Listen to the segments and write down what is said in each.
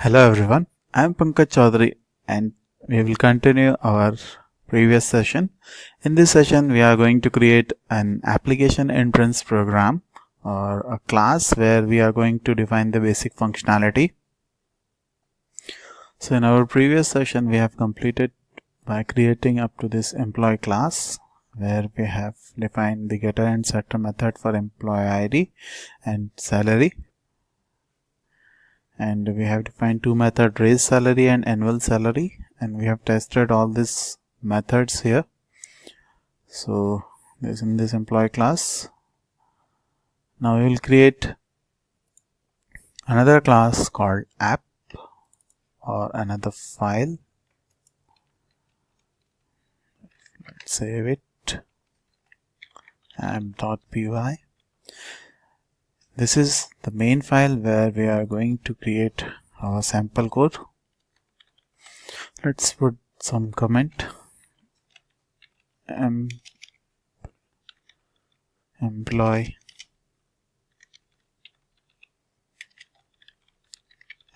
Hello everyone, I am Pankaj Chaudhary and we will continue our previous session. In this session we are going to create an application entrance program or a class where we are going to define the basic functionality. So in our previous session we have completed by creating up to this employee class where we have defined the getter and setter method for employee ID and salary. And we have defined two methods, raise salary and annual salary, and we have tested all these methods here. So this in this employee class. Now we will create another class called app or another file. Let's save it, app.py. This is the main file where we are going to create our sample code. Let's put some comment. Employee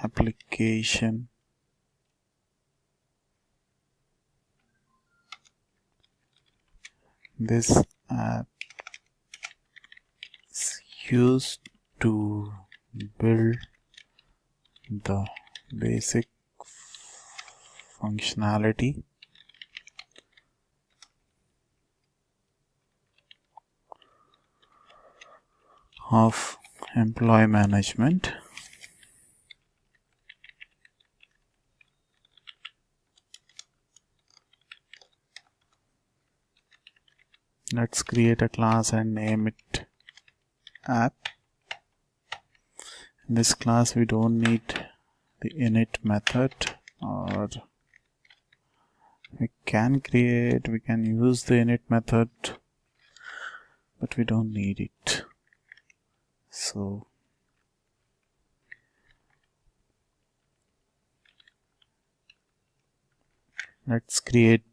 application this app is used to build the basic functionality of employee management. Let's create a class and name it app. In this class we don't need the init method, or we can use the init method, but we don't need it. So let's create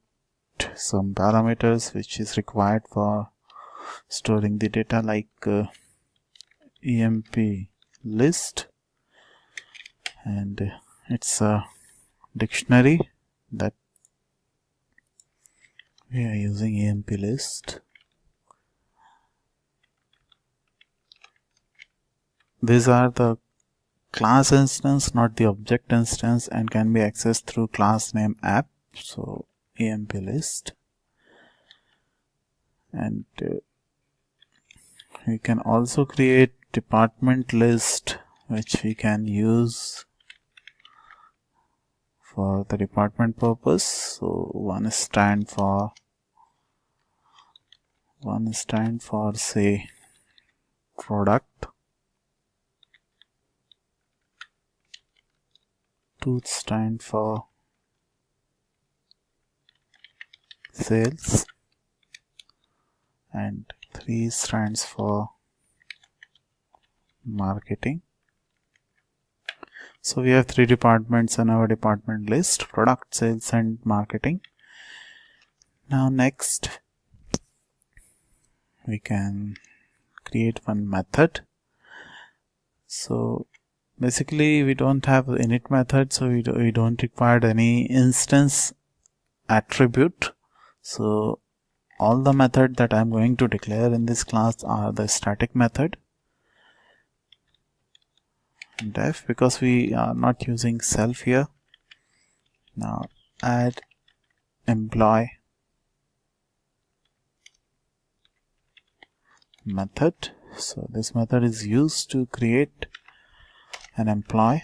some parameters which is required for storing the data, like EMP List, and it's a dictionary that we are using EMP List. These are the class instance, not the object instance, and can be accessed through class name app. So EMP List, and we can also create department list which we can use for the department purpose. So one stand for say product, two stand for sales, and 3 stands for marketing. So we have 3 departments in our department list: product, sales and marketing. Now next we can create one method. So basically we don't have init method, so we don't require any instance attribute. So all the method that I'm going to declare in this class are the static method. Def, because we are not using self here. Now add employee method. So this method is used to create an employee.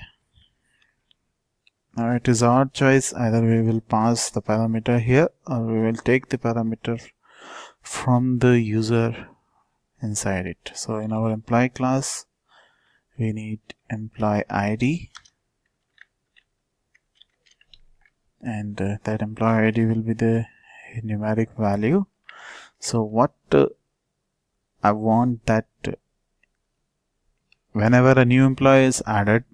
Now it is our choice, either we will pass the parameter here or we will take the parameter from the user inside it. So in our employee class we need employee ID, and that employee ID will be the numeric value. So what I want that whenever a new employee is added,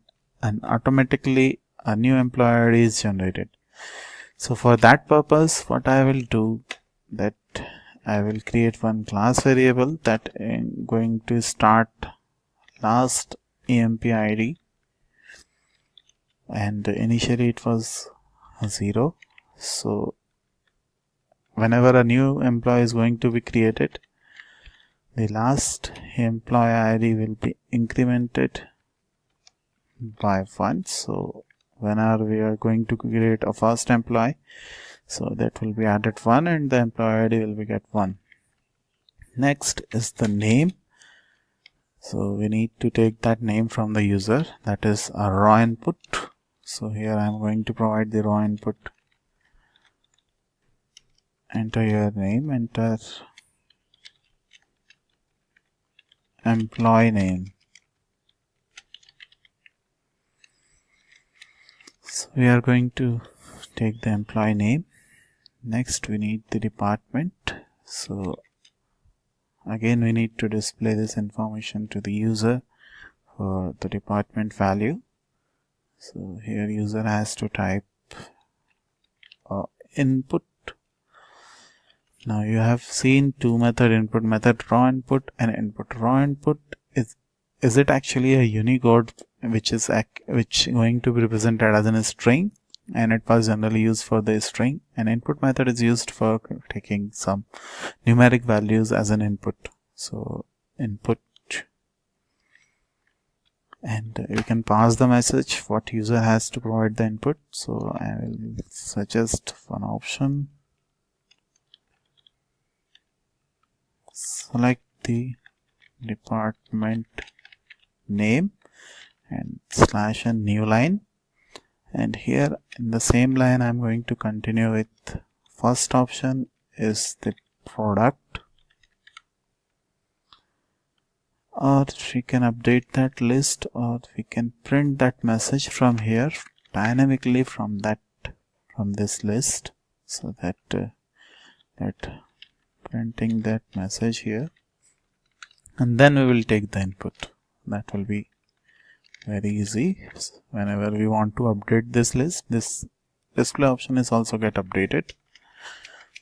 and automatically a new employee ID is generated. So for that purpose, what I will do, that I will create one class variable that is going to start last EMP ID and initially it was 0. So whenever a new employee is going to be created, the last employee ID will be incremented by 1. So whenever we are going to create a first employee, so that will be added 1 and the employee ID will be get 1. Next is the name. So we need to take that name from the user, that is a raw input. So here I am going to provide the raw input. Enter your name, enter employee name. So we are going to take the employee name. Next we need the department. So again we need to display this information to the user for the department value. So here user has to type input. Now you have seen two method, input method raw input and input. Raw input is it actually a Unicode which going to be represented as a string, and it was generally used for the string, and input method is used for taking some numeric values as an input. So input, and we can pass the message what user has to provide the input. So I will suggest one option. Select the department name and slash a new line, and here in the same line I'm going to continue with first option is the product, or we can update that list, or we can print that message from here dynamically from this list, so that printing that message here, and then we will take the input. That will be very easy. Whenever we want to update this list, this display option is also get updated.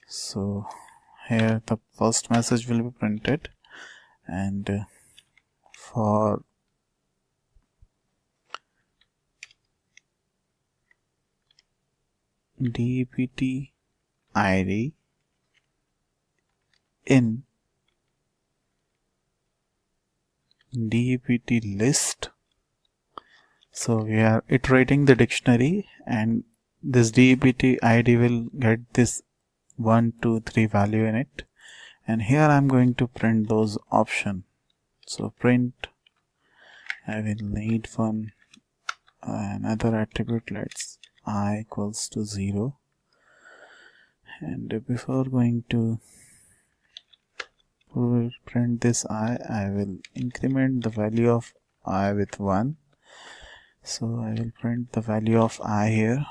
So here the first message will be printed, and for DEPT ID in DEPT list, so we are iterating the dictionary, and this DEPT ID will get this 1, 2, 3 value in it, and here I'm going to print those options. So print, I will need another attribute, let's I equals to 0, and before going to print this I will increment the value of I with 1. So I will print the value of I here,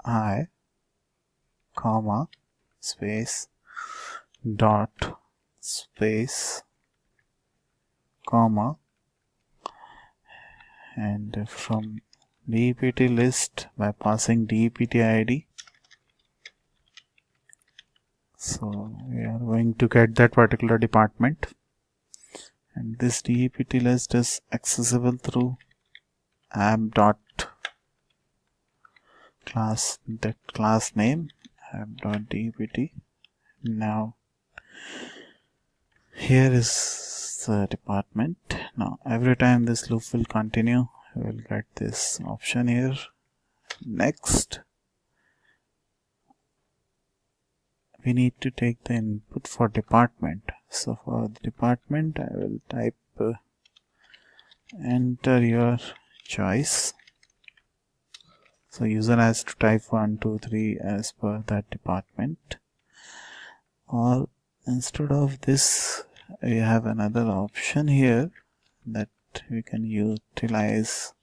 I, comma, space, dot, space, comma, and from DEPT list by passing DEPT ID. So we are going to get that particular department, and this DEPT list is accessible through app.class, that class name app.dept. Now here is the department. Now every time this loop will continue, we will get this option here. Next we need to take the input for department. So for the department I will type enter your choice. So user has to type 1, 2, 3 as per that department, or instead of this we have another option here that we can utilize,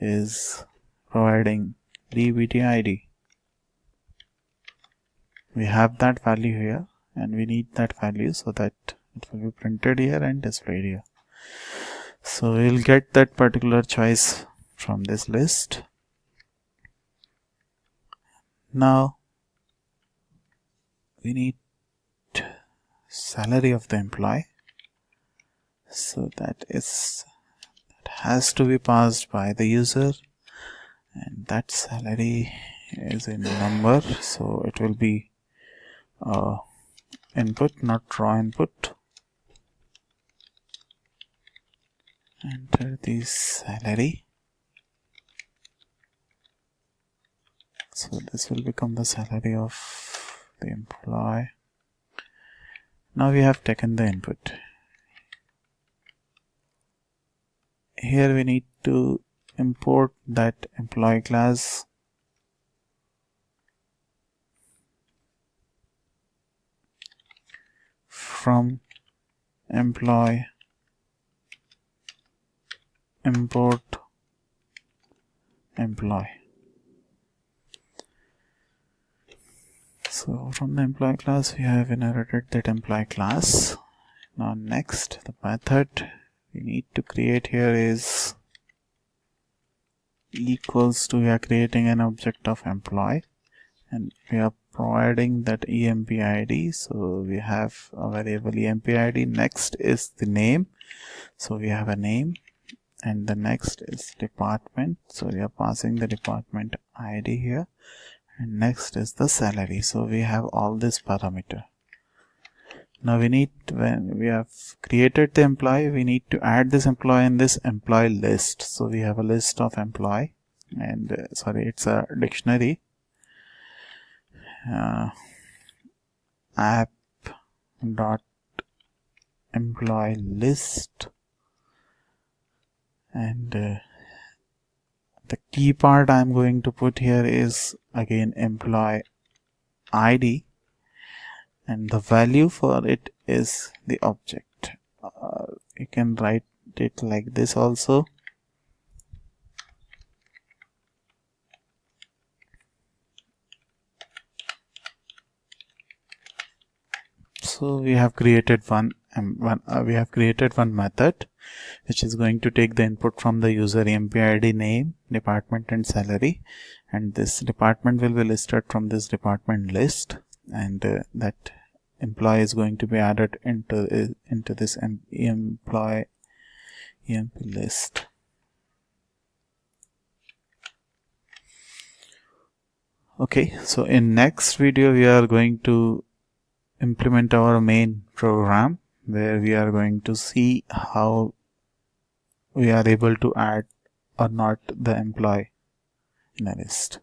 is providing DEPT ID. We have that value here, and we need that value so that it will be printed here and displayed here. So we will get that particular choice from this list. Now we need salary of the employee, so that has to be passed by the user, and that salary is a number, so it will be input, not raw input. Enter the salary. So this will become the salary of the employee. Now we have taken the input. Here we need to import that employee class. From employee import employee. So from the employee class we have inherited that employee class. Now next, the method we need to create here is equals to, we are creating an object of employee and we are providing that EMP ID. So we have a variable EMP ID. Next is the name, so we have a name, and the next is department, so we are passing the department ID here, and next is the salary. So we have all this parameter. Now we need, when we have created the employee, we need to add this employee in this employee list. So we have a list of employee, and it's a dictionary. App dot employee list, and the key part I'm going to put here is again employee ID, and the value for it is the object. You can write it like this also. So we have created one method which is going to take the input from the user EMP ID, name, department and salary, and this department will be listed from this department list, and that employee is going to be added into this employee EMP list. Okay, so in next video we are going to implement our main program where we are going to see how we are able to add or not the employee in a list.